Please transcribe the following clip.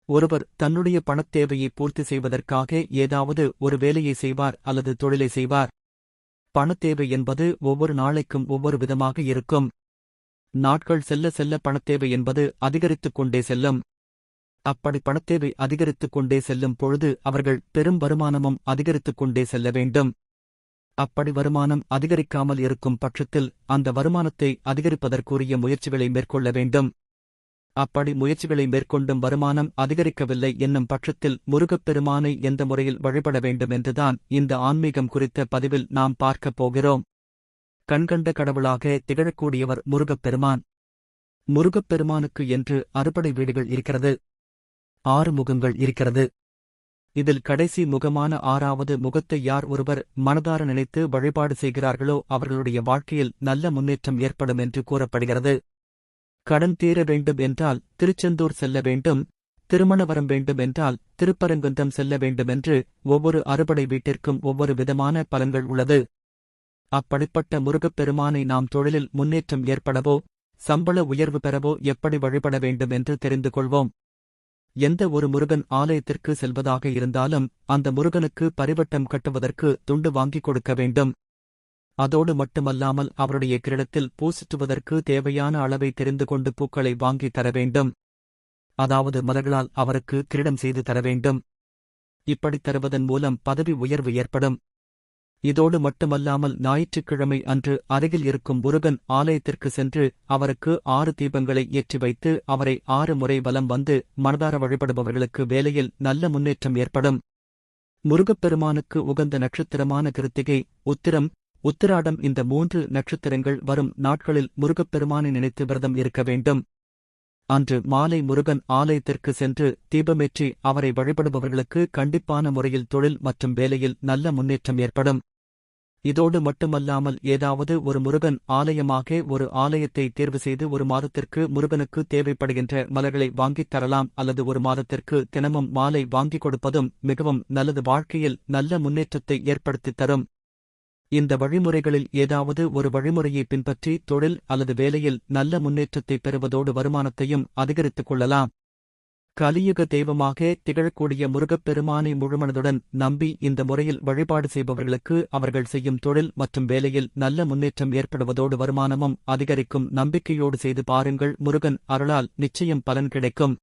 ஒருவர் தன்னுடைய பணத்தேவையை பூர்த்தி செய்வதற்காக ஏதாவது ஒரு வேலையை செய்வார் அல்லது தொழிலை செய்வார். பணத்தேவை என்பது ஒவ்வொரு நாளைக்கும் ஒவ்வொரு விதமாக இருக்கும். நாட்கள் செல்ல செல்ல பணத்தேவை என்பது அதிகரித்துக் கொண்டே செல்லும். அப்படி பணத்தேவை அதிகரித்துக் கொண்டே செல்லும் பொழுது அவர்கள் பெரும் வருமானமும் அதிகரித்துக் கொண்டே செல்ல வேண்டும். அப்படி வருமானம் அதிகரிக்காமல் இருக்கும் பட்சத்தில் அந்த வருமானத்தை அதிகரிப்பதற்குரிய முயற்சிகளை மேற்கொள்ள வேண்டும். அப்படி முயற்சிகளை மேற்கொண்டும் வருமானம் அதிகரிக்கவில்லை என்னும் பட்சத்தில் முருகப்பெருமானை எந்த முறையில் வழிபட வேண்டும் என்றுதான் இந்த ஆன்மீகம் குறித்த பதிவில் நாம் பார்க்கப் போகிறோம். கண்கண்ட கடவுளாக திகழக்கூடியவர் முருகப்பெருமான். முருகப்பெருமானுக்கு என்று அறுபடை வீடுகள் இருக்கிறது. 6 முகங்கள் இருக்கிறது. இதில் கடைசி முகமான 6வது முகத்தை யார் ஒருவர் மனதார நினைத்து வழிபாடு செய்கிறார்களோ அவர்களுடைய வாழ்க்கையில் நல்ல முன்னேற்றம் ஏற்படும் என்று கூறப்படுகிறது. கடன் தீர வேண்டும் என்றால் திருச்செந்தூர் செல்ல வேண்டும், திருமண வரம் வேண்டும் என்றால் திருப்பரங்குன்றம் செல்ல வேண்டுமென்று ஒவ்வொரு அறுபடை வீட்டிற்கும் ஒவ்வொரு விதமான பலன்கள் உள்ளது. அப்படிப்பட்ட முருகப்பெருமானை நாம் தொழிலில் முன்னேற்றம் ஏற்படவோ சம்பள உயர்வு பெறவோ எப்படி வழிபட வேண்டும் என்று தெரிந்து கொள்வோம். எந்த ஒரு முருகன் ஆலயத்திற்கு செல்வதாக இருந்தாலும் அந்த முருகனுக்கு பரிவட்டம் கட்டுவதற்கு துண்டு வாங்கிக் கொடுக்க வேண்டும். அதோடு மட்டுமல்லாமல் அவருடைய கிரீடத்தில் பூசிட்டுவதற்கு தேவையான அளவை தெரிந்து கொண்டு பூக்களை வாங்கி தர வேண்டும். அதாவது மலர்களால் அவருக்கு கிரீடம் செய்து தர வேண்டும். இப்படி தருவதன் மூலம் பதவி உயர்வு ஏற்படும். இதோடு மட்டுமல்லாமல் ஞாயிற்றுக்கிழமை அன்று அருகில் இருக்கும் முருகன் ஆலயத்திற்கு சென்று அவருக்கு 6 தீபங்களை ஏற்றி வைத்து அவரை 6 முறை வலம் வந்து மனதார வழிபடுபவர்களுக்கு வேலையில் நல்ல முன்னேற்றம் ஏற்படும். முருகப்பெருமானுக்கு உகந்த நட்சத்திரமான கிருத்திகை, உத்திரம், உத்திராடம் இந்த 3 நட்சத்திரங்கள் வரும் நாட்களில் முருகப்பெருமானை நினைத்து விரதம் இருக்க வேண்டும். அன்று மாலை முருகன் ஆலயத்திற்கு சென்று தீபமேற்றி அவரை வழிபடுபவர்களுக்கு கண்டிப்பான முறையில் தொழில் மற்றும் வேலையில் நல்ல முன்னேற்றம் ஏற்படும். இதோடு மட்டுமல்லாமல் ஏதாவது ஒரு முருகன் ஆலயமாக ஒரு ஆலயத்தை தேர்வு செய்து ஒரு மாதத்திற்கு முருகனுக்கு தேவைப்படுகின்ற மலர்களை வாங்கித் தரலாம் அல்லது ஒரு மாதத்திற்கு தினமும் மாலை வாங்கிக் கொடுப்பதும் மிகவும் நல்லது, வாழ்க்கையில் நல்ல முன்னேற்றத்தை ஏற்படுத்தித் தரும். இந்த வழிமுறைகளில் ஏதாவது ஒரு வழிமுறையை பின்பற்றி தொழில் அல்லது வேலையில் நல்ல முன்னேற்றத்தை பெறுவதோடு வருமானத்தையும் அதிகரித்துக் கொள்ளலாம். கலியுக தெய்வமாக திகழக்கூடிய முருகப்பெருமானை முழுமனதுடன் நம்பி இந்த முறையில் வழிபாடு செய்பவர்களுக்கு அவர்கள் செய்யும் தொழில் மற்றும் வேலையில் நல்ல முன்னேற்றம் ஏற்படுவதோடு வருமானமும் அதிகரிக்கும். நம்பிக்கையோடு செய்து பாருங்கள், முருகன் அருளால் நிச்சயம் பலன் கிடைக்கும்.